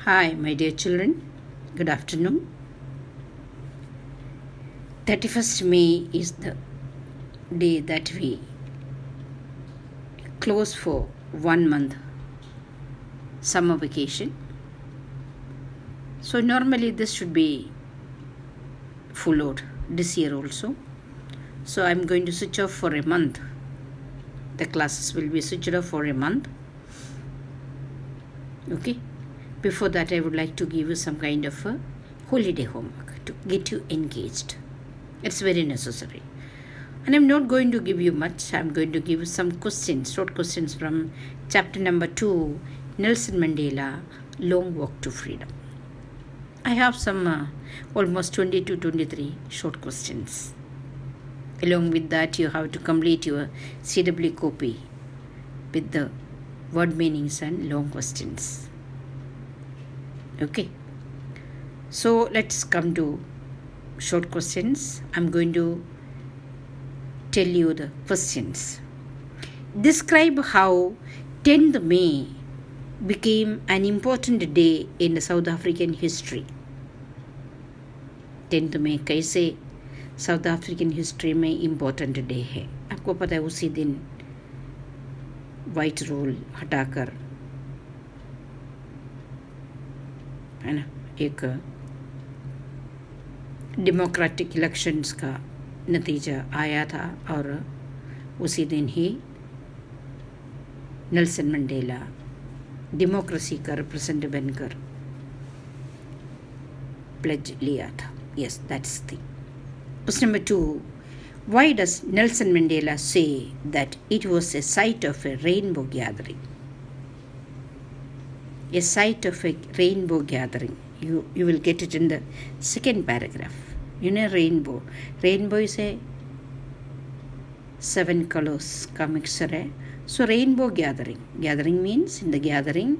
Hi, my dear children. Good afternoon. 31st May is the day that we close for 1 month summer vacation. So normally this should be full load this year also. So I'm going to switch off for a month. The classes will be switched off for a month. Okay. Before that, I would like to give you some kind of a holiday homework to get you engaged. It's very necessary. And I'm not going to give you much. I'm going to give you some questions, short questions from chapter number 2, Nelson Mandela, Long Walk to Freedom. I have some almost 20 to 23 short questions. Along with that, you have to complete your CW copy with the word meanings and long questions. Okay. So let's come to short questions. I'm going to tell you the questions. Describe how 10th May became an important day in the South African history. 10th May कैसे south African history में important day है. आपको पता है उसी दिन white rule हटाकर, है ना, एक डेमोक्रेटिक इलेक्शंस का नतीजा आया था और उसी दिन ही नेल्सन मंडेला डेमोक्रेसी का रिप्रेजेंटेटिव बनकर प्लेज लिया था. Yes, that's the question number 2. Why does Nelson Mandela say that it was a site of a rainbow gathering? A site of a rainbow gathering. You will get it in the second paragraph. You know rainbow. Rainbow is a 7 colors का mixture है. So rainbow gathering. Gathering means in the gathering,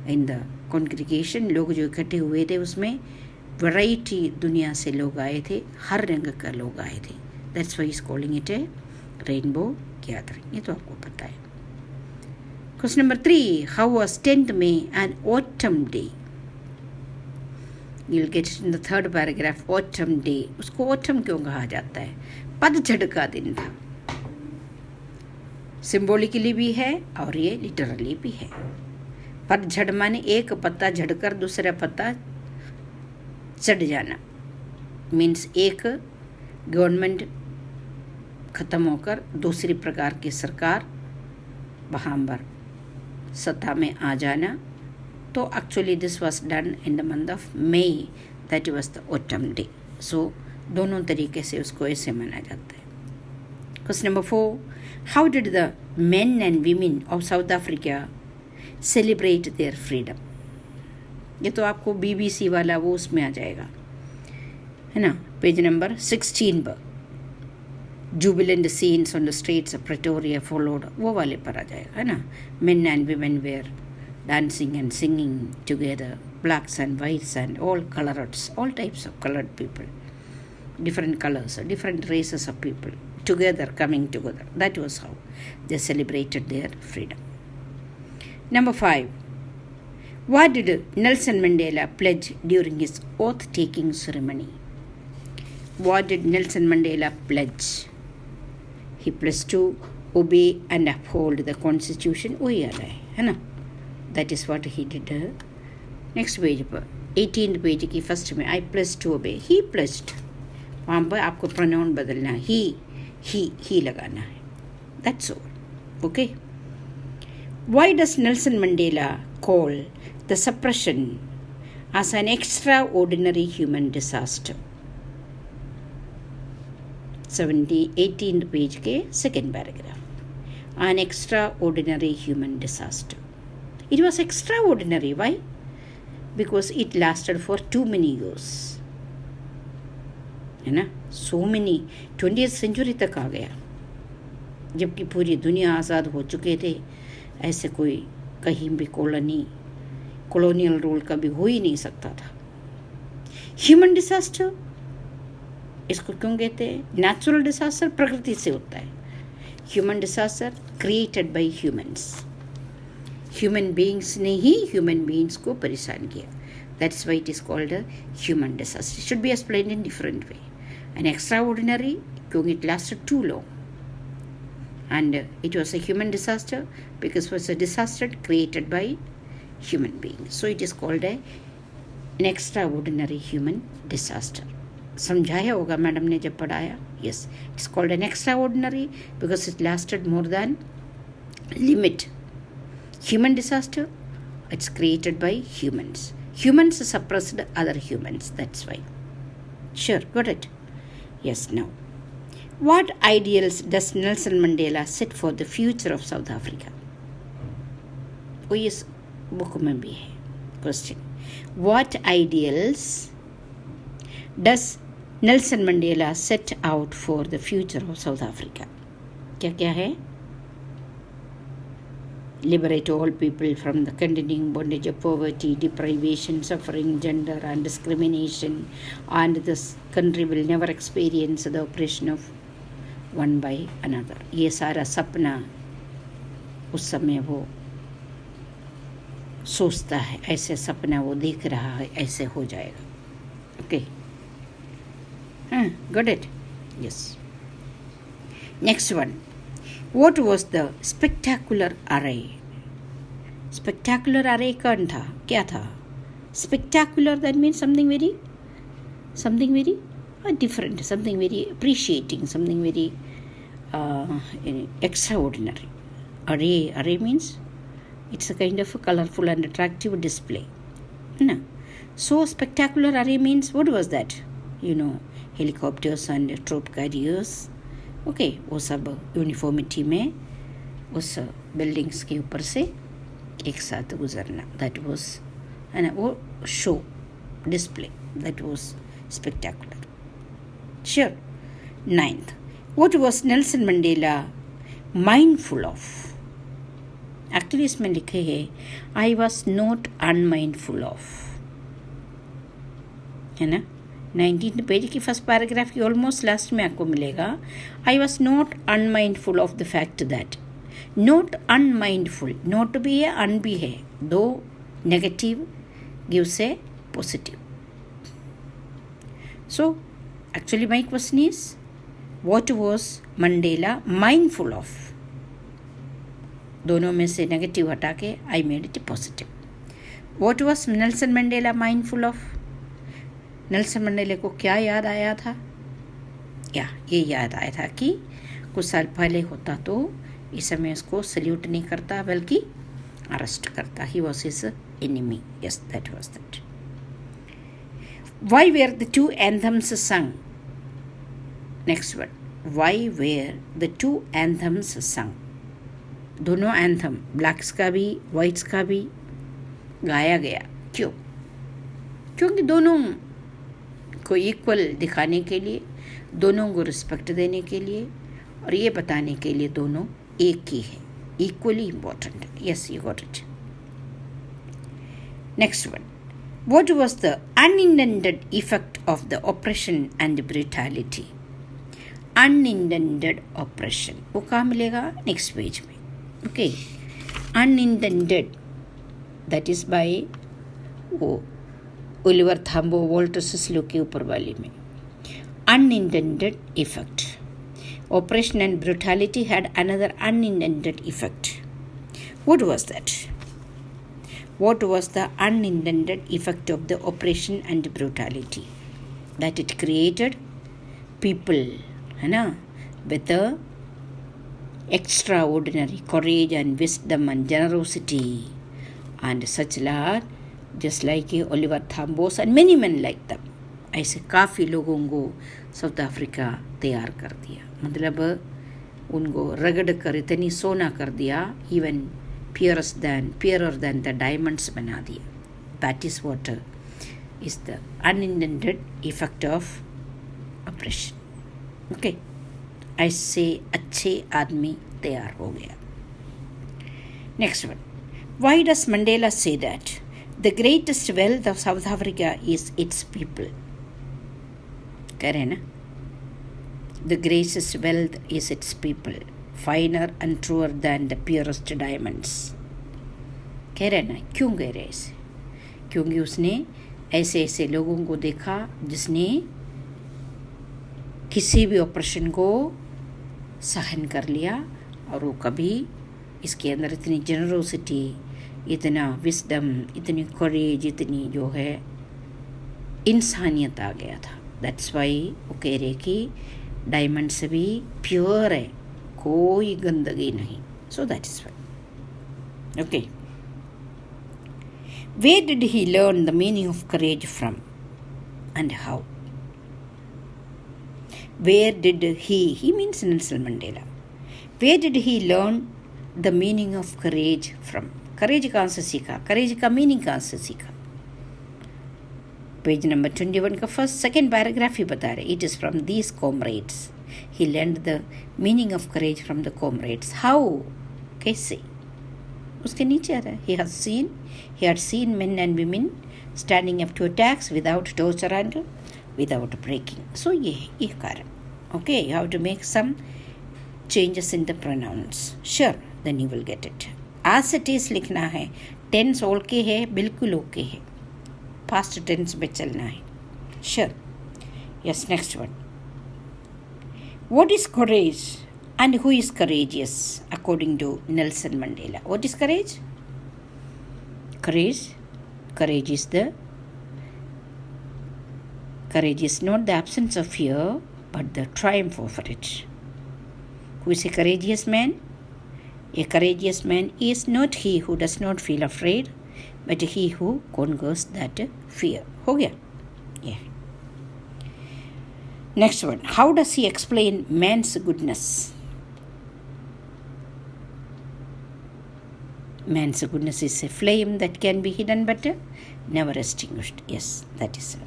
in the congregation, लोग जो इकट्ठे हुए थे उसमें variety दुनिया से लोग आए थे, हर रंग का लोग आए थे. That's why he's calling it a rainbow gathering. ये तो आपको पता है. Question number 3. How was 10th May an autumn day? You'll get it in the third paragraph. Autumn day. उसको autumn क्यों कहा जाता है? पतझड़ का दिन था. सिम्बोलिकली भी है और ये लिटरली भी है. पतझड़ माने एक पत्ता झड़कर दूसरा पत्ता चढ़ जाना. मीन्स एक गवर्नमेंट ख़त्म होकर दूसरी प्रकार की सरकार वहाँ पर सत्ता में आ जाना. तो actually this was done in the month of May, that was the autumn day. So दोनों तरीके से उसको ऐसे माना जाता है. Question number 4. How did the men and women of South Africa celebrate their freedom? ये तो आपको BBC वाला वो उसमें आ जाएगा, है ना, पेज नंबर 16 पर. Jubilant scenes on the streets of Pretoria followed, वो वाले पर आ जाएगा, है ना. Men and women were dancing and singing together, blacks and whites and all coloreds, all types of colored people, different colors, different races of people together, coming together. That was how they celebrated their freedom. Number 5. What did Nelson Mandela pledge during his oath-taking ceremony? What did Nelson Mandela pledge? He pledged to obey and uphold the constitution. वो याद है ना. That is what he did. Next page पर 18th page की first में I pledged to obey. He pledged. वहाँ पर आपको pronoun बदलना है. He लगाना है. That's all. Okay. Why does Nelson Mandela call the suppression as an extraordinary human disaster? 18th page के second paragraph. An extraordinary human disaster. It was extraordinary. Why? Because it lasted for too many years. है ना. So many 20th century तक आ गया, जबकि पूरी दुनिया आज़ाद हो चुके थे. ऐसे कोई कहीं भी कॉलोनियल रूल कभी हो ही नहीं सकता था. ह्यूमन डिसास्टर इसको क्यों कहते हैं? नेचुरल डिसास्टर प्रकृति से होता है. Human disaster created by humans. Human beings ने ही ह्यूमन बीइंग्स को परेशान किया. That's why it is called a human disaster. It should be explained in different way. An extraordinary, because it lasted too long. And it was a human disaster because it was a disaster created by human beings. So it is called an extraordinary human disaster. समझाया होगा madam ने जब पढ़ाया. Yes, it's called an extraordinary because it lasted more than limit. Human disaster, it's created by humans. Humans suppressed other humans, that's why. Sure, got it? Yes, now. What ideals does Nelson Mandela set for the future of South Africa? वो इस book में भी है question. What ideals does Nelson Mandela set out for the future of South Africa? क्या क्या है? Liberate all people from the continuing bondage of poverty, deprivation, suffering, gender and discrimination, and this country will never experience the oppression of one by another. ये सारा सपना उस समय वो सोचता है, ऐसे सपना वो देख रहा है, ऐसे हो जाएगा. Okay. Got it? Yes. Next one. What was the spectacular array? Spectacular array कौन था? क्या था? Spectacular, that means something very different, something very appreciating, something very extraordinary. Array means it's a kind of a colorful and attractive display. No. So spectacular array means, what was that? Helicopters and troop carriers. Okay, वो सब uniformity में उस buildings के ऊपर से एक साथ गुजरना. That was, है ना, वो show display. That was spectacular. Sure. 9th. What was Nelson Mandela mindful of? Actually इसमें लिखे है I was not unmindful of. है ना, 19th पेज की फर्स्ट पैराग्राफ की ऑलमोस्ट लास्ट में आपको मिलेगा. I was not unmindful of the fact that. Not unmindful, not भी है, अन भी है. दो negative gives A positive. So actually my question is what was Mandela mindful of? दोनों में से नेगेटिव हटा के I made it positive. What was Nelson Mandela mindful of? Nelson Mandela को क्या याद आया था? ये याद आया था कि कुछ साल पहले होता तो इस समय उसको सल्यूट नहीं करता बल्कि अरेस्ट करता. He was his enemy. Yes, that was that. Why were the two anthems sung? Next word. Why were the two anthems sung? दोनों एंथम, ब्लैक्स का भी वाइट्स का भी गाया गया. क्यों? क्योंकि दोनों को इक्वल दिखाने के लिए, दोनों को रिस्पेक्ट देने के लिए और ये बताने के लिए दोनों एक ही है, equally important. Yes, you got it. Next one. What was the unintended effect of the operation and brutality? Unintended operation वो कहाँ मिलेगा? नेक्स्ट पेज में. Okay. Unintended, that is by वो ओलिवर थाम्बो वॉल्टर सिस्लो के ऊपर वाली में. Unintended effect. Operation and brutality had another unintended effect. What was that? What was the unintended effect of the operation and brutality? That it created people, है ना, with a extraordinary courage and wisdom and generosity and such large, just like Oliver Thambos and many men like them. ऐसे काफ़ी लोगों को south Africa तैयार कर दिया. मतलब उनको रगड़ कर इतनी सोना कर दिया, इवन पियरर दैन द डायमंड्स बना दिया. That is what is the unintended effect of operation. Okay. ऐसे अच्छे आदमी तैयार हो गया. Next one. Why does Mandela say that the greatest wealth of South Africa is its people? कह रहे हैं ना, the greatest wealth is its people, finer and truer than the purest diamonds. कह रहे हैं ना. क्यों कह रहे हैं इसे? क्योंकि उसने ऐसे ऐसे लोगों को देखा जिसने किसी भी ऑपरेशन को सहन कर लिया और वो कभी इसके अंदर इतनी जेनरोसिटी, इतना विस्डम, इतनी करेज, इतनी जो है इंसानियत आ गया था. दैट्स वाई वो कह रहे कि डायमंड से भी प्योर है, कोई गंदगी नहीं. So that is why. Okay. Where did he learn the meaning of courage from and how? Where did he means Nelson Mandela. Where did he learn the meaning of courage from? Courage कहाँ से सीखा? Courage का meaning कहाँ से सीखा? Page number 21 का second paragraph ही बता रहे. It is from these comrades. He learned the meaning of courage from the comrades. How? कैसे? उसके नीचे आ रहा है. He had seen men and women standing up to attacks without torture and without breaking. So ये कारण. Okay, you have to make some changes in the pronouns. Sure, then you will get it. As it is लिखना है. Tense okay है, बिल्कुल okay है. Past tense में चलना है. Sure. Yes, next one. What is courage? And who is courageous according to Nelson Mandela? What is courage? Courage is not the absence of fear, but the triumph over it. Who is a courageous man? A courageous man is not he who does not feel afraid, but he who conquers that fear. हो गया? Yeah. Next one. How does he explain man's goodness? Man's goodness is a flame that can be hidden but never extinguished. Yes, that is it.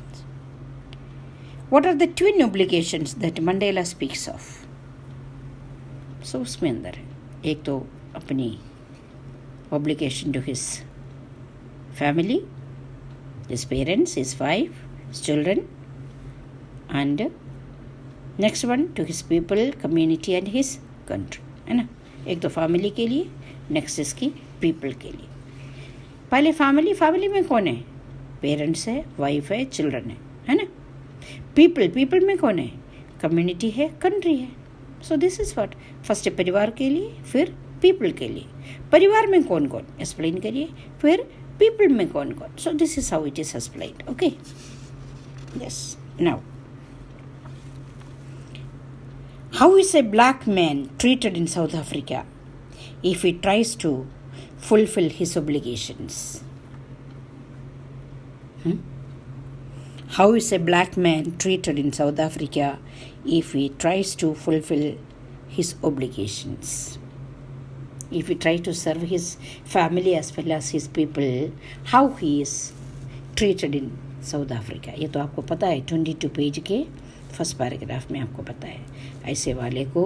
What are the twin obligations that Mandela speaks of? So उसमें अंदर है. एक तो अपनी obligation to his family, his parents, his wife, his children, and next one to his people, community and his country. है ना? एक तो फैमिली के लिए, नेक्स्ट इसकी पीपल के लिए. पहले फैमिली में कौन है? पेरेंट्स है, वाइफ है, चिल्ड्रन है ना? पीपल में कौन है? कम्युनिटी है, कंट्री है. So this is what. First परिवार के लिए, फिर पीपल के लिए. परिवार में कौन कौन एक्सप्लेन करिए, फिर पीपल में कौन कौन. So this is how it is explained. Okay. Yes. Now how is a black man treated in South Africa if he tries to fulfill his obligations? How is a black man treated in South Africa if he tries to fulfill his obligations? If he tries to serve his family as well as his people, how he is treated in South Africa? ये तो आपको पता है. 22 page के first paragraph में आपको पता है. ऐसे वाले को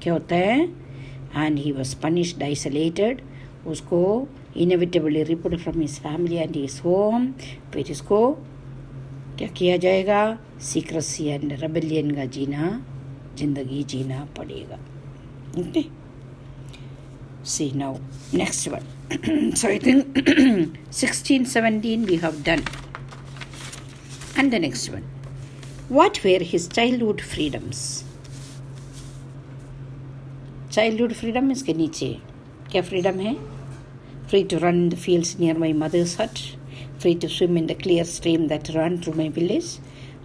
क्या होता है? And he was punished, isolated. उसको inevitably report from his family and his home. फिर इसको क्या किया जाएगा? सीक्रेसी एंड रेबेलियन का जिंदगी जीना पड़ेगा. Okay. See now next one. So I think 16-17 we have done. And the next one. What were his childhood freedoms? Childhood freedom इसके नीचे क्या freedom है? Free to run in the fields near my mother's hut. Free to swim in the clear stream that ran through my village.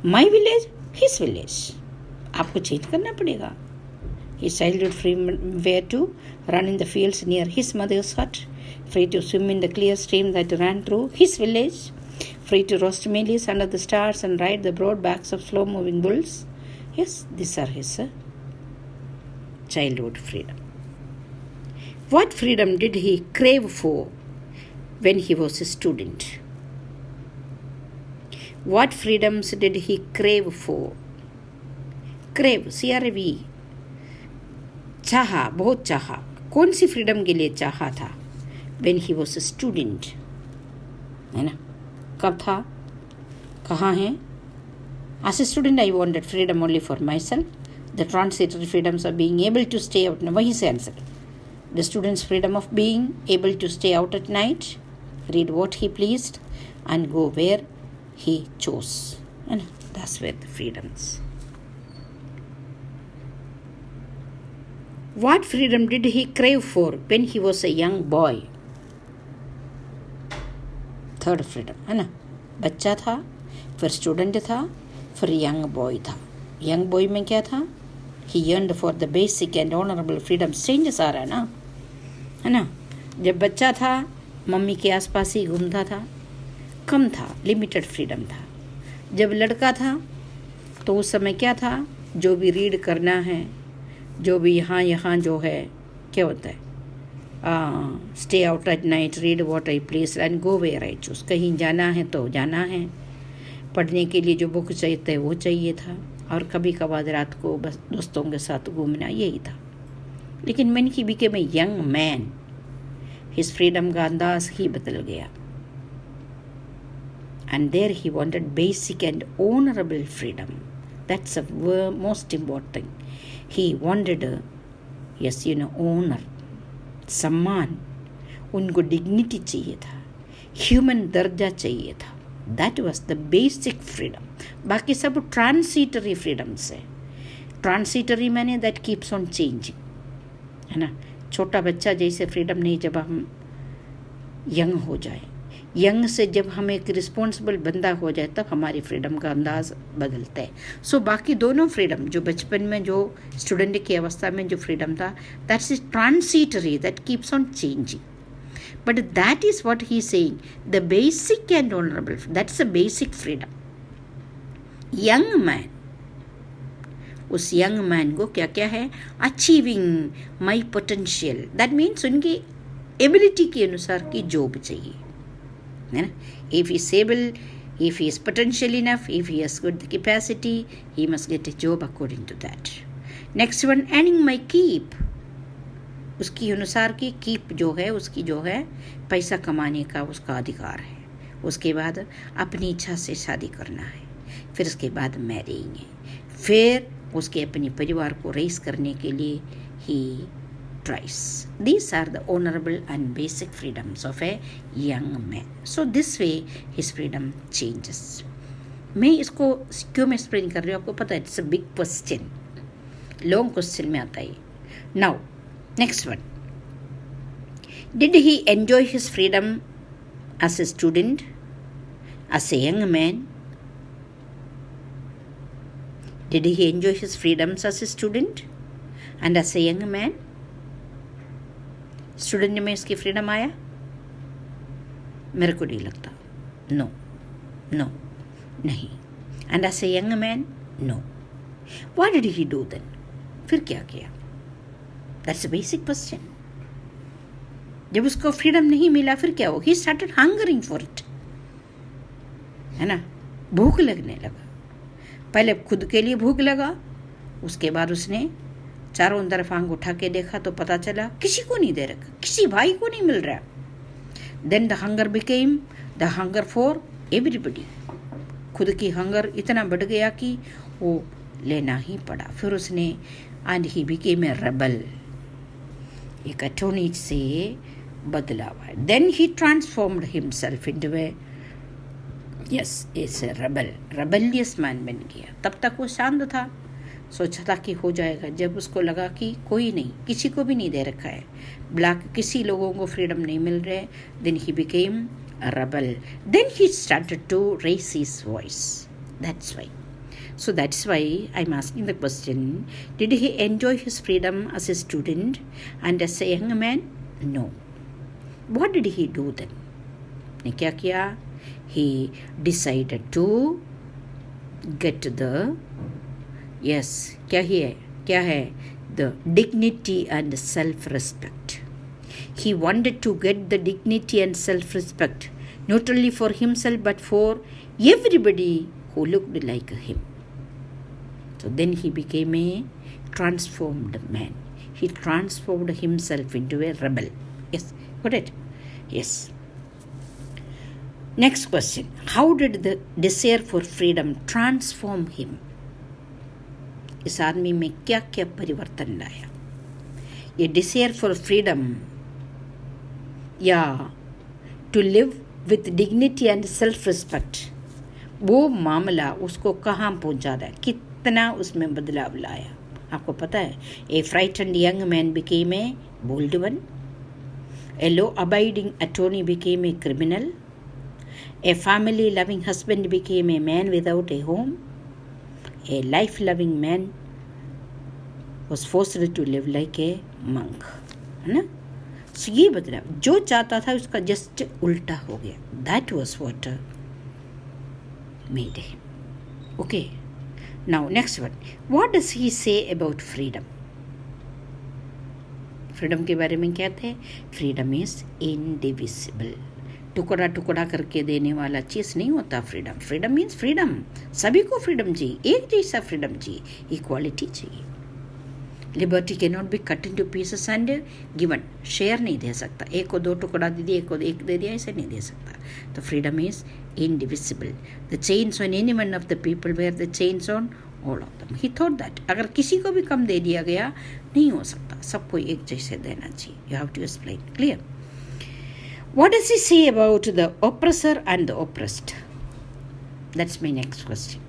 My village, his village. आपको change करना पड़ेगा. His childhood freedom were to run in the fields near his mother's hut. Free to swim in the clear stream that ran through his village. Free to roast maize under the stars and ride the broad backs of slow-moving bulls. Yes, these are his childhood freedom. What freedom did he crave for when he was a student? What freedoms did he crave for? Crave, C-R-A-V. चाहा, बहुत चाहा. कौन सी freedom के लिए चाहा था? When he was a student. है ना? कब था? कहाँ है? As a student, I wanted freedom only for myself. The transitory freedoms of being able to stay out. वहीं से answer. The student's freedom of being able to stay out at night, read what he pleased, and go where he chose. And that's where the freedoms. What freedom did he crave for when he was a young boy? Third freedom है ना, बच्चा था, फिर student था, फिर young boy था. Young boy में क्या था? He yearned for the basic and honourable freedom. Changes आ रहा है ना. जब बच्चा था मम्मी के आसपास ही घूमता था, कम था, लिमिटेड फ्रीडम था. जब लड़का था तो उस समय क्या था? जो भी रीड करना है, जो भी यहाँ जो है क्या होता है, stay out at night, read what I please and go where I choose. कहीं जाना है तो जाना है, पढ़ने के लिए जो बुक चाहिए वो चाहिए था, और कभी कभार रात को बस दोस्तों के साथ घूमना, यही था. लेकिन man he became a young man, his freedom का अंदाज ही बदल गया. And there he wanted basic and honourable freedom. That's a most important thing. He wanted honour, सम्मान. उनको डिग्निटी चाहिए था, ह्यूमन दर्जा चाहिए था. That was the basic freedom. बाकी सब ट्रांसिटरी फ्रीडम्स है. ट्रांसिटरी मैंने दैट कीप्स ऑन चेंजिंग, है ना. छोटा बच्चा जैसे फ्रीडम नहीं, जब हम यंग हो जाए, यंग से जब हम एक रिस्पॉन्सिबल बंदा हो जाए तब हमारी फ्रीडम का अंदाज बदलता है. सो बाकी दोनों फ्रीडम, जो बचपन में, जो स्टूडेंट की अवस्था में जो फ्रीडम था, that's is transitory, that keeps on changing. But that is what he is saying, the basic and honourable, that's a basic freedom. Young man, उस यंग मैन को क्या क्या है? Achieving my potential. That means उनकी ability के अनुसार की job चाहिए, है ना. If he is able, if he is potential enough, if he has good capacity, he must get a job according to that. Next one, earning my keep. उसकी अनुसार की कीप जो है, उसकी जो है पैसा कमाने का उसका अधिकार है. उसके बाद अपनी इच्छा से शादी करना है, फिर उसके बाद मैरिंग है, फिर उसके अपने परिवार को रेस करने के लिए ही tries. These are the honorable and basic freedoms of a young man. So this way his freedom changes. मैं इसको क्यों मैं एक्सप्लेन कर रही हूँ आपको पता है? It's a big question, long question में आता है. Now next one, did he enjoy his freedom as a student, as a young man? Did he enjoy his freedoms as a student and as a young man? Student में इसकी freedom आया? मेरे को नहीं लगता. नो नो नहीं. And as a young man? No. What did he do then? फिर क्या किया? That's a basic question. जब उसको फ्रीडम नहीं मिला फिर क्या हो? He started hungering for it, है ना. भूख लगने लगा. पहले खुद के लिए भूख लगा, उसके बाद उसने चारों तरफ आंख उठा के देखा तो पता चला किसी को नहीं दे रखा, किसी भाई को नहीं मिल रहा. Then the hunger became the hunger for everybody. खुद की हंगर इतना बढ़ गया कि वो लेना ही पड़ा. फिर उसने and he became a rebel, एक एटोनीज से बदला हुआ है. Then he transformed himself into a it's a rebel, rebellious man बन गया. तब तक वो शांत था, सोचा था कि हो जाएगा. जब उसको लगा कि कोई नहीं, किसी को भी नहीं दे रखा है, ब्लैक किसी लोगों को फ्रीडम नहीं मिल रहे, then he became a rebel. Then he started to raise his voice. That's why. So that's why I'm asking the question, did he enjoy his freedom as a student and as a young man? No. What did he do then? ने क्या किया? He decided to get the क्या है? The dignity and self-respect. He wanted to get the dignity and self-respect not only for himself but for everybody who looked like him. So then he became a transformed man. He transformed himself into a rebel. Yes, got it? Yes. Next question. How did the desire for freedom transform him? इस आदमी में क्या क्या परिवर्तन लाया? ये desire for freedom या to live with dignity and self respect, वो मामला उसको कहाँ पहुँचा रहा है, कितना उसमें बदलाव लाया। आपको पता है, a frightened young man became a bold one, a law abiding attorney became a criminal, a family loving husband became a man without a home, a life loving man was forced to live like a monk, है ना। So ये बदलाव, जो चाहता था उसका just उल्टा हो गया। That was what made him. Okay. Now next one. What does he say about freedom? Freedom के बारे में कहते हैं, फ्रीडम इज इनडिविजिबल। टुकड़ा टुकड़ा करके देने वाला चीज़ नहीं होता फ्रीडम। फ्रीडम मीन्स फ्रीडम, सभी को फ्रीडम चाहिए, एक जैसा फ्रीडम चाहिए, इक्वालिटी चाहिए। Liberty can not be cut in two pieces and given, share नहीं दे सकता, एक को दो टुकड़ा दे दिया, एक को एक दे दिया, ऐसे नहीं दे सकता। तो freedom is indivisible. The chains on any one of the people were the chains on all of them. He thought that अगर किसी को भी कम दे दिया गया नहीं हो सकता, सबको एक जैसे देना चाहिए। You have to explain clear. What does he say about the oppressor and the oppressed? That's my next question.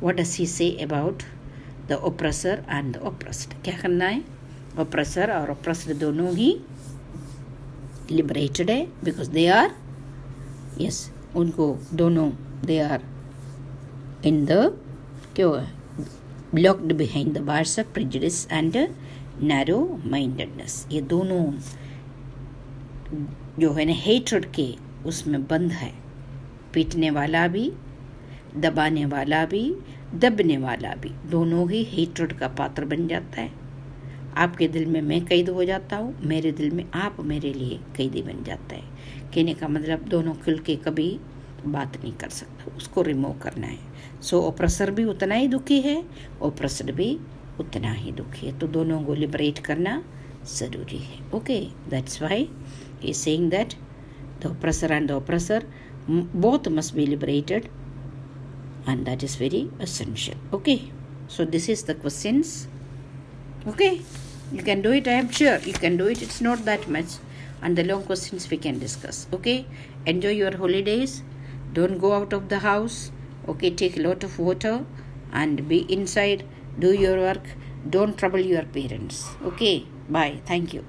What does he say about the oppressor and the oppressed? क्या करना है? Oppressor और oppressed दोनों ही liberated है, because they are, yes, उनको दोनों they are in the क्यों blocked behind the bars of prejudice and narrow mindedness। ये दोनों जो है ना हेट्रेड के उसमें बंद है। पीटने वाला भी, दबाने वाला भी, दबने वाला भी, दोनों ही हेट्रेड का पात्र बन जाता है। आपके दिल में मैं कैद हो जाता हूँ, मेरे दिल में आप मेरे लिए कैदी बन जाता है। कहने का मतलब दोनों खुल के कभी बात नहीं कर सकता, उसको रिमूव करना है। सो ऑप्रेसर भी उतना ही दुखी है, ऑप्रेस्ड भी उतना ही दुखी है, तो दोनों को लिबरेट करना ज़रूरी है। Okay, that's why he is saying that the oppressor and the oppressor both must be liberated, and that is very essential. Okay, so this is the questions. Okay, you can do it, I am sure you can do it. It's not that much, and the long questions we can discuss. Okay, enjoy your holidays, don't go out of the house. Okay, take a lot of water and be inside, do your work, don't trouble your parents. Okay, bye, thank you.